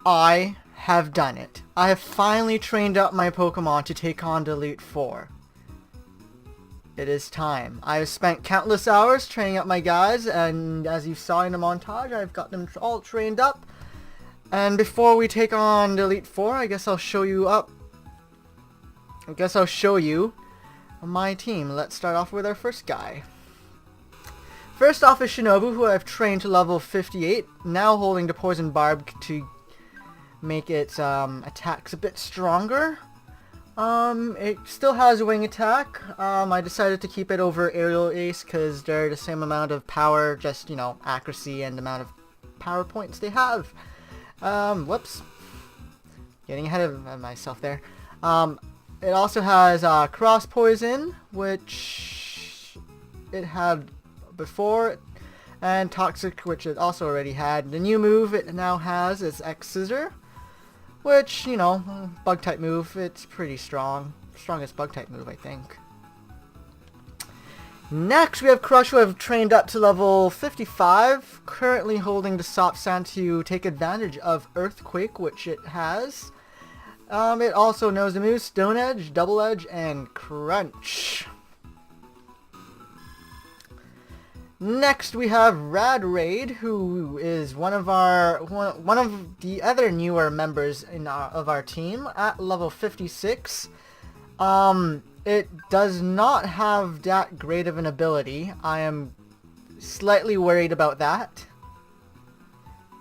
I have done it. I have finally trained up my Pokemon to take on the Elite Four. It is time. I have spent countless hours training up my guys, and as you saw in the montage, I've got them all trained up. And before we take on the Elite Four, I guess I'll show you my team. Let's start off with our first guy. First off is Shinobu, who I've trained to level 58, now holding the Poison Barb to make its attacks a bit stronger. It still has a wing attack. I decided to keep it over Aerial Ace because they're the same amount of power, just, you know, accuracy and amount of power points they have. Whoops. Getting ahead of myself there. It also has Cross Poison, which it had before, and Toxic, which it also already had. The new move it now has is X-Scissor, which, you know, bug-type move. It's pretty strong. Strongest bug-type move, I think. Next, we have Crush, who I've trained up to level 55, currently holding the Sop Sand to take advantage of Earthquake, which it has. It also knows the moves Stone Edge, Double Edge, and Crunch. Next, we have Raid, who is one of the other newer members of our team at level 56. It does not have that great of an ability. I am slightly worried about that.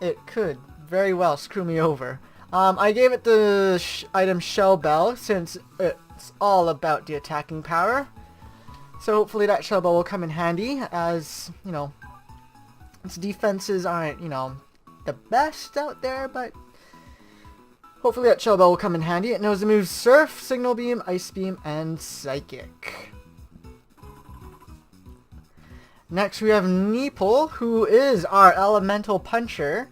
It could very well screw me over. I gave it the item Shell Bell since it's all about the attacking power. So hopefully that Shell Bell will come in handy, as, you know, its defenses aren't, you know, the best out there, but hopefully that Shell Bell will come in handy. It knows the moves Surf, Signal Beam, Ice Beam, and Psychic. Next we have Neepel, who is our Elemental Puncher,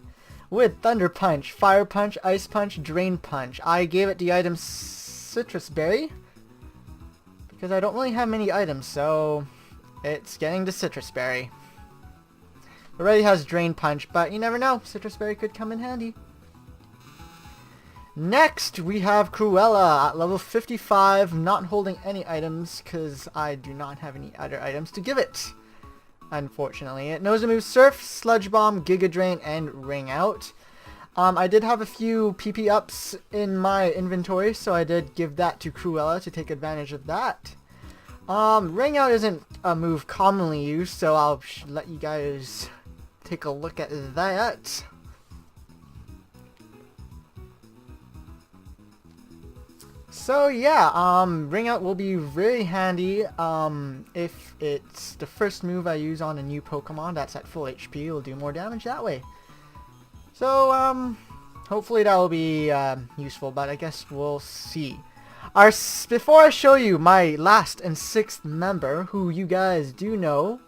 with Thunder Punch, Fire Punch, Ice Punch, Drain Punch. I gave it the item Citrus Berry, because I don't really have many items, so it's getting the Citrus Berry. It already has Drain Punch, but you never know. Citrus Berry could come in handy. Next, we have Cruella at level 55, not holding any items, because I do not have any other items to give it. Unfortunately. It knows the moves Surf, Sludge Bomb, Giga Drain, and Ring Out. I did have a few PP ups in my inventory, so I did give that to Cruella to take advantage of that. Ring Out isn't a move commonly used, so I'll let you guys take a look at that. So yeah, Ring Out will be very handy if it's the first move I use on a new Pokemon that's at full HP. It'll do more damage that way. So, hopefully that will be useful, but I guess we'll see. Before I show you my last and 6th member, who you guys do know,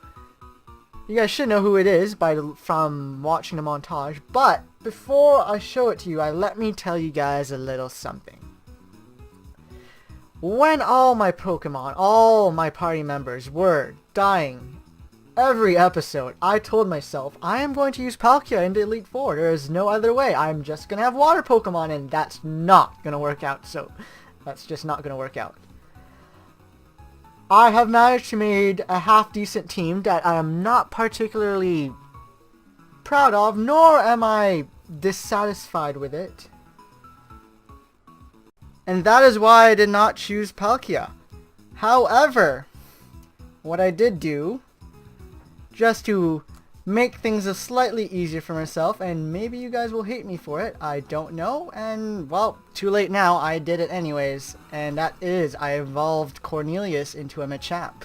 you guys should know who it is from watching the montage, but before I show it to you, let me tell you guys a little something. When all my Pokemon, all my party members were dying every episode, I told myself, I am going to use Palkia in the Elite Four. There is no other way. I'm just going to have water Pokemon, and that's not going to work out. So, that's just not going to work out. I have managed to make a half-decent team that I am not particularly proud of, nor am I dissatisfied with it. And that is why I did not choose Palkia. However, what I did do, just to make things a slightly easier for myself, and maybe you guys will hate me for it, I don't know, and well, too late now, I did it anyways, and that is, I evolved Cornelius into a Machamp.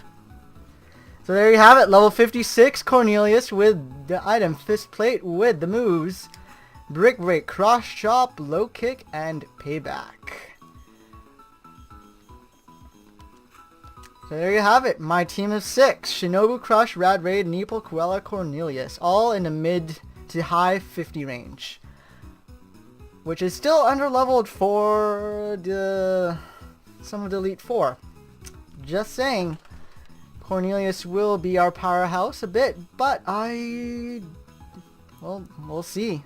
So there you have it, level 56 Cornelius with the item Fist Plate with the moves Brick Break, Cross Chop, Low Kick, and Payback. So there you have it, my team of 6. Shinobu, Crush, Raid, Neepel, Cruella, Cornelius. All in the mid to high 50 range. Which is still under-leveled for some of the Elite Four. Just saying. Cornelius will be our powerhouse a bit, but well, we'll see.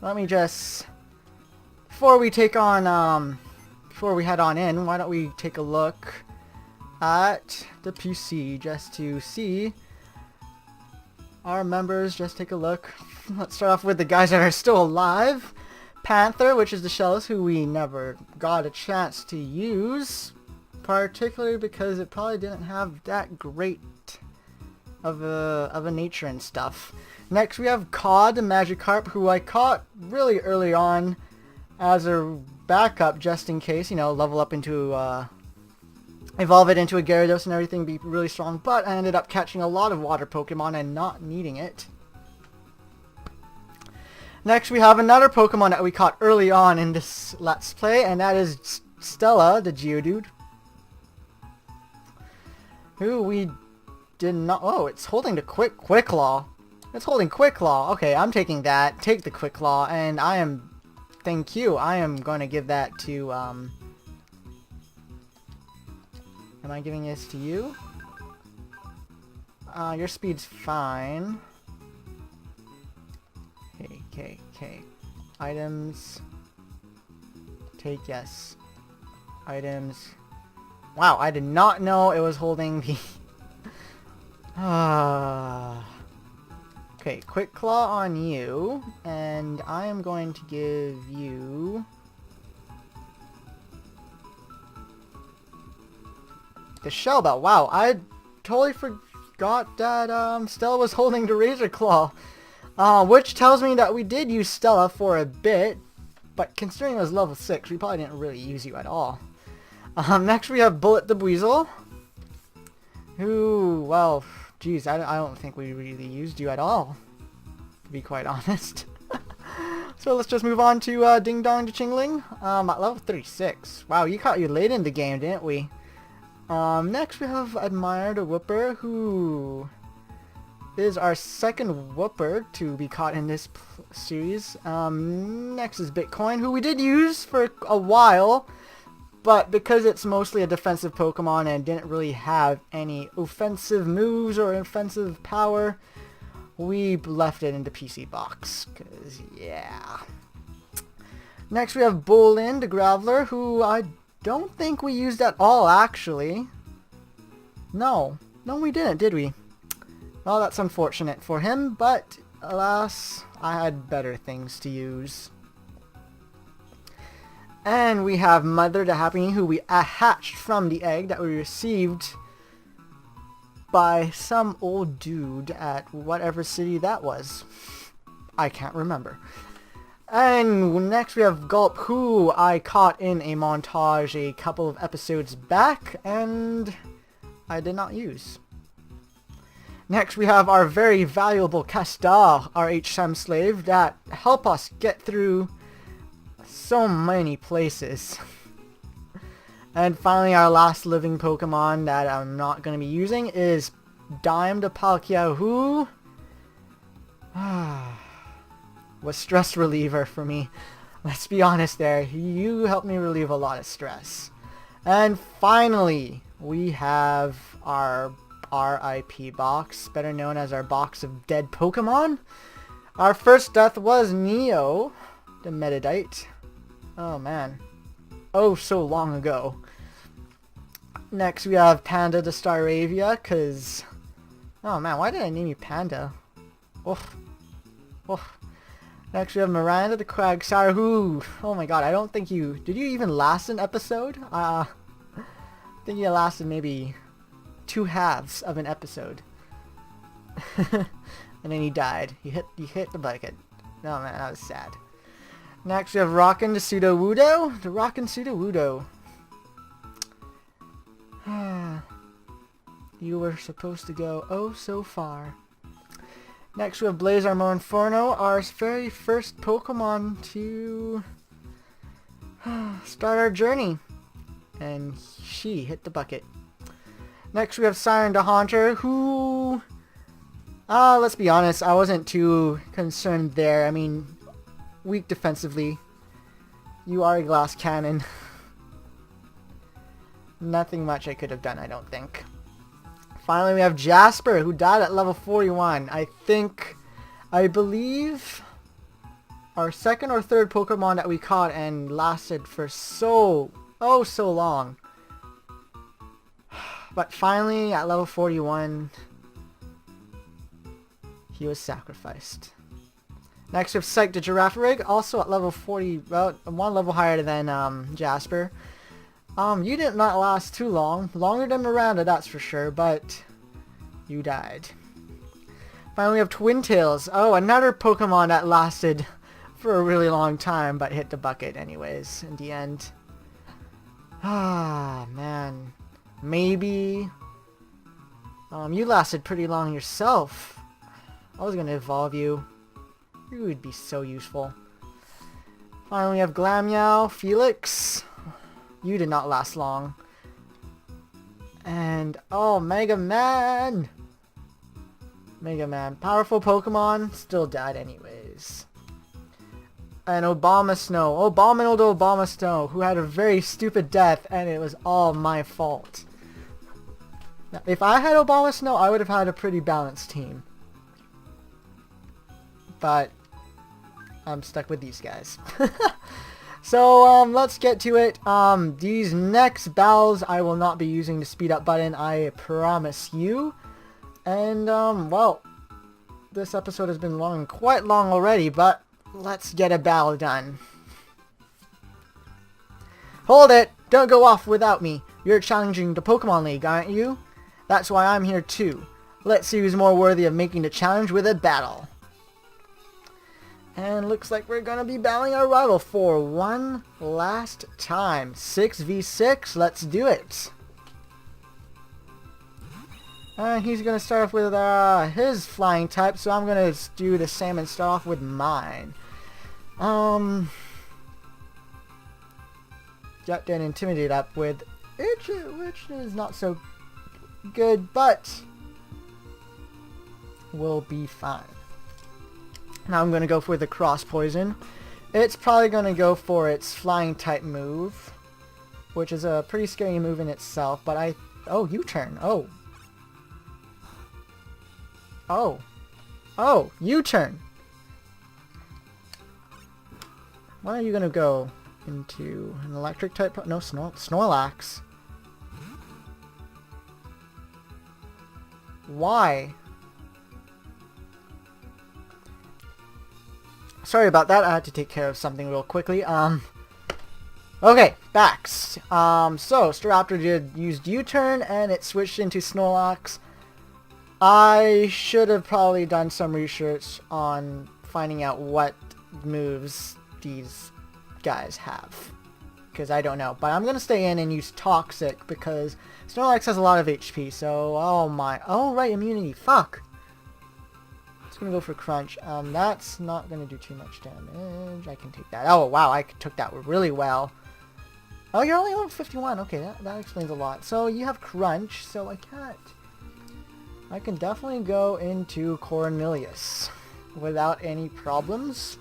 let me just... Before we take on, before we head on in, why don't we take a look at the PC just to see our members, just take a look. Let's start off with the guys that are still alive. Panther, which is the Shells, who we never got a chance to use, particularly because it probably didn't have that great of a nature and stuff. Next we have Cod, the Magikarp, who I caught really early on as a backup just in case, you know, level up into, evolve it into a Gyarados and everything, be really strong, but I ended up catching a lot of water Pokemon and not needing it. Next we have another Pokemon that we caught early on in this Let's Play, and that is Stella, the Geodude, who we did not... Oh, it's holding the Quick Claw. It's holding Quick Claw. Okay, I'm taking that. Take the Quick Claw, and I am... Thank you. I am going to give that to... Am I giving this to you? Your speed's fine. Okay. Items. Take, yes. Items. Wow, I did not know it was holding the... Okay, Quick Claw on you, and I am going to give you... the Shell Bell. Wow, I totally forgot that Stella was holding the Razor Claw. Which tells me that we did use Stella for a bit, but considering it was level 6, we probably didn't really use you at all. Next we have Bullet the Weasel, who, well, geez, I don't think we really used you at all, to be quite honest. So let's just move on to Ding Dong to Chingling, at level 36. Wow, you caught you late in the game, didn't we? Next we have Admire the Whooper, who is our second Whooper to be caught in this series. Next is Bitcoin, who we did use for a while, but because it's mostly a defensive Pokemon and didn't really have any offensive moves or offensive power, we left it in the PC box, cause yeah. Next we have Bolin, the Graveler, who I don't think we used at all, actually. No we didn't, did we? Well, that's unfortunate for him, but alas, I had better things to use. And we have Mother the Happy, who we hatched from the egg that we received by some old dude at whatever city that was. I can't remember. And next we have Gulp, who I caught in a montage a couple of episodes back, and I did not use. Next we have our very valuable Castar, our HM slave, that help us get through so many places. And finally our last living Pokemon that I'm not going to be using is Dime the Palkia, who was stress reliever for me. Let's be honest there, you helped me relieve a lot of stress. And finally we have our RIP box, better known as our box of dead Pokemon. Our first death was Neo, the Metadite. Oh man. Oh, so long ago. Next we have Panda the Staravia, cause... Oh man, why did I name you Panda? Oof. Oof. Next we have Miranda the Quagsire, who... Oh my god, I don't think you... Did you even last an episode? I think you lasted maybe 2 halves of an episode. And then he died. He hit the bucket. Oh man, that was sad. Next we have Rockin' the Sudowoodo. The Rockin' Sudowoodo. You were supposed to go oh so far. Next we have Blazarmo Inferno, our very first Pokemon to start our journey. And she hit the bucket. Next we have Siren the Haunter, who... let's be honest, I wasn't too concerned there. I mean, weak defensively. You are a glass cannon. Nothing much I could have done, I don't think. Finally we have Jasper, who died at level 41. I believe... our second or third Pokemon that we caught and lasted for so long. But finally, at level 41, he was sacrificed. Next we have Psych the Girafarig, also at level 40, well, one level higher than Jasper. You did not last too long, longer than Miranda, that's for sure, but you died. Finally we have Twin Tails. Oh, another Pokemon that lasted for a really long time, but hit the bucket anyways in the end. Ah, man. Maybe. You lasted pretty long yourself. I was gonna evolve you. You would be so useful. Finally we have Glammeow, Felix. You did not last long. And, oh, Mega Man! Mega Man. Powerful Pokemon, still died anyways. And Obama Snow. Abominable Obama Snow, who had a very stupid death, and it was all my fault. Now, if I had Obama Snow, I would have had a pretty balanced team. But I'm stuck with these guys. So, let's get to it. These next battles I will not be using the speed up button, I promise you. And, well, this episode has been quite long already, but let's get a battle done. Hold it! Don't go off without me. You're challenging the Pokemon League, aren't you? That's why I'm here too. Let's see who's more worthy of making the challenge with a battle. And looks like we're gonna be battling our rival for one last time. 6v6, let's do it. And he's gonna start off with his flying type, so I'm gonna do the same and start off with mine. Got that Intimidate up with which is not so good, but will be fine. Now I'm going to go for the Cross Poison. It's probably going to go for its flying type move, which is a pretty scary move in itself, but oh, U-turn. Oh, U-turn. Why are you going to go into an electric type? No, Snorlax. Why? Sorry about that, I had to take care of something real quickly. Okay, backs. So, Staraptor used U-turn, and it switched into Snorlax. I should have probably done some research on finding out what moves these guys have, because I don't know. But I'm going to stay in and use Toxic, because Snorlax has a lot of HP, so, oh right, immunity, fuck! Gonna go for Crunch. That's not gonna do too much damage. I can take that. Oh wow, I took that really well. Oh, you're only level 51. Okay, that explains a lot. So you have Crunch, so I can definitely go into Cornelius without any problems.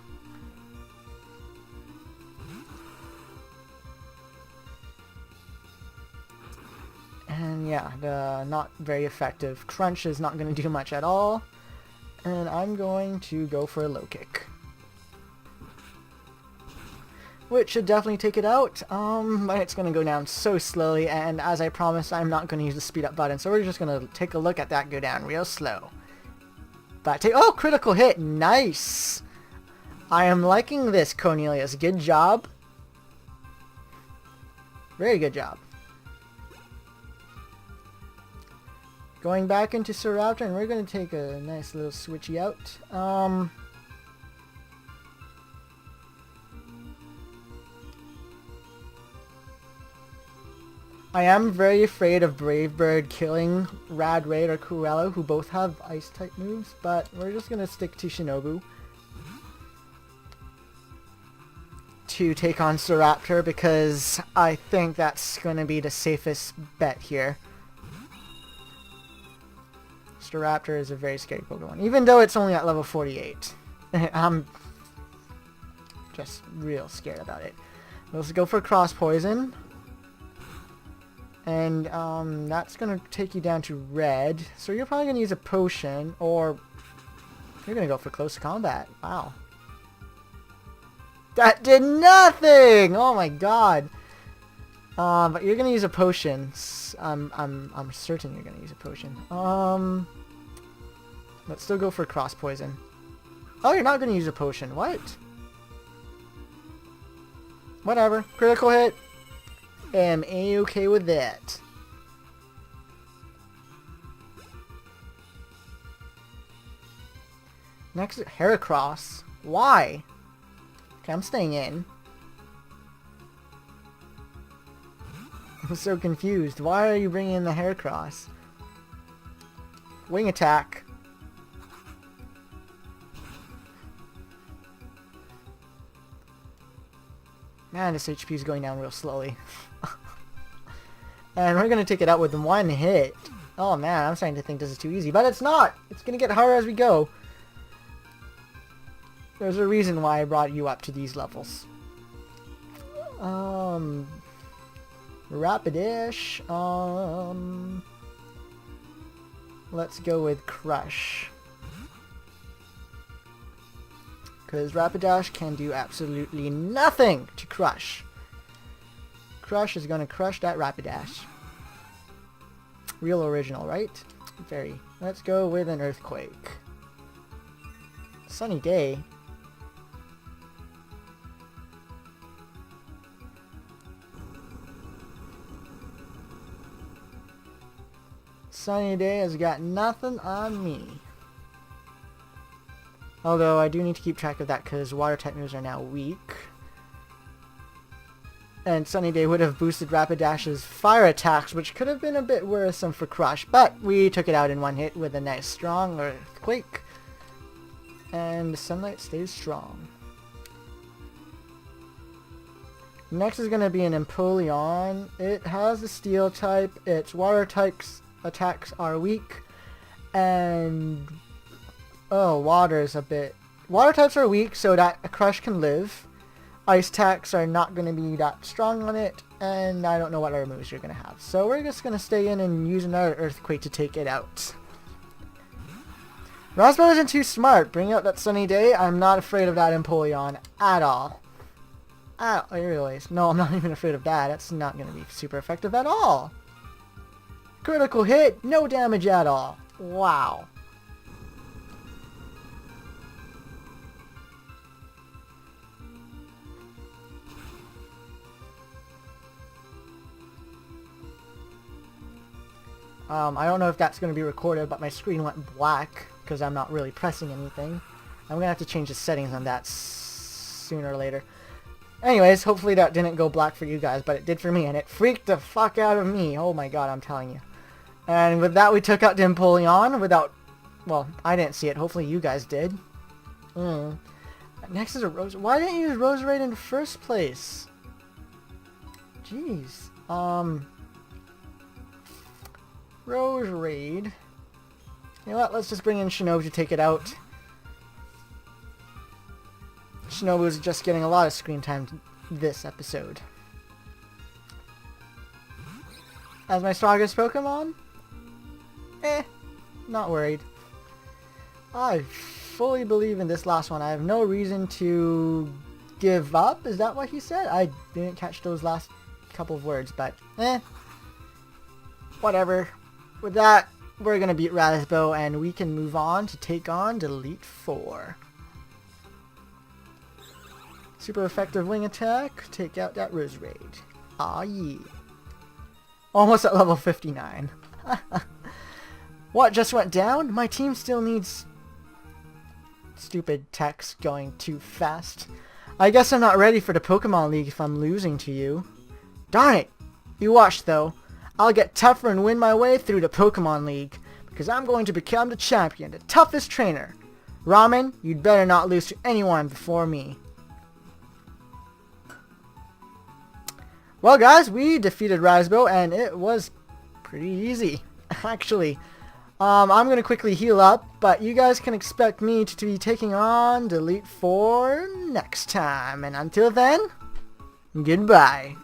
And yeah, the not very effective Crunch is not gonna do much at all. And I'm going to go for a low kick, which should definitely take it out. But it's going to go down so slowly, and as I promised, I'm not going to use the speed up button, so we're just going to take a look at that go down real slow. But oh, critical hit, nice! I am liking this, Cornelius. Good job. Very good job. Going back into Staraptor, and we're going to take a nice little switchy out. I am very afraid of Brave Bird killing Rad Raid or Cruella, who both have ice type moves, but we're just going to stick to Shinobu to take on Staraptor, because I think that's going to be the safest bet here. Staraptor is a very scary Pokemon, even though it's only at level 48. I'm just real scared about it. Let's go for Cross Poison. And that's going to take you down to red. So you're probably going to use a potion, or you're going to go for close combat. Wow. That did nothing! Oh my god. But you're gonna use a potion. I'm certain you're gonna use a potion. Let's still go for cross poison. Oh, you're not gonna use a potion. What? Whatever. Critical hit. Am A-okay with that. Next, Heracross. Why? Okay, I'm staying in. I'm so confused. Why are you bringing in the Heracross? Wing attack. Man, this HP is going down real slowly. And we're going to take it out with one hit. Oh man, I'm starting to think this is too easy. But it's not! It's going to get harder as we go. There's a reason why I brought you up to these levels. Rapidash. Let's go with Crush. Because Rapidash can do absolutely nothing to Crush. Crush is going to crush that Rapidash. Real original, right? Very. Let's go with an Earthquake. Sunny Day. Sunny Day has got nothing on me. Although I do need to keep track of that because water type moves are now weak. And Sunny Day would have boosted Rapidash's fire attacks, which could have been a bit worrisome for Crush. But we took it out in one hit with a nice strong Earthquake. And Sunlight stays strong. Next is going to be an Empoleon. It has a Steel type. Its water types attacks are weak. And... oh, water's a bit... water types are weak so that a Crush can live. Ice attacks are not going to be that strong on it. And I don't know what other moves you're going to have. So we're just going to stay in and use another Earthquake to take it out. Razzbow isn't too smart. Bring out that Sunny Day. I'm not afraid of that Empoleon at all. Anyways, no, I'm not even afraid of that. That's not going to be super effective at all. Critical hit, no damage at all. Wow. I don't know if that's going to be recorded, but my screen went black because I'm not really pressing anything. I'm going to have to change the settings on that sooner or later. Anyways, hopefully that didn't go black for you guys, but it did for me, and it freaked the fuck out of me. Oh my god, I'm telling you. And with that, we took out Empoleon without... well, I didn't see it. Hopefully you guys did. Next is a Rose... why didn't you use Roserade in the first place? Jeez. Roserade. You know what? Let's just bring in Shinobu to take it out. Shinobu's just getting a lot of screen time this episode. As my strongest Pokemon? Not worried. I fully believe in this last one. I have no reason to give up. Is that what he said? I didn't catch those last couple of words, but whatever. With that, we're going to beat Razzbow and we can move on to take on Delete 4. Super effective wing attack. Take out that Roserade. Aw, yeah. Almost at level 59. What just went down? My team still needs... stupid text going too fast. I guess I'm not ready for the Pokemon League if I'm losing to you. Darn it! You watch though. I'll get tougher and win my way through the Pokemon League. Because I'm going to become the champion, the toughest trainer. Ramen, you'd better not lose to anyone before me. Well guys, we defeated Razzbow and it was pretty easy, actually. I'm going to quickly heal up, but you guys can expect me to be taking on Delete 4 next time. And until then, goodbye.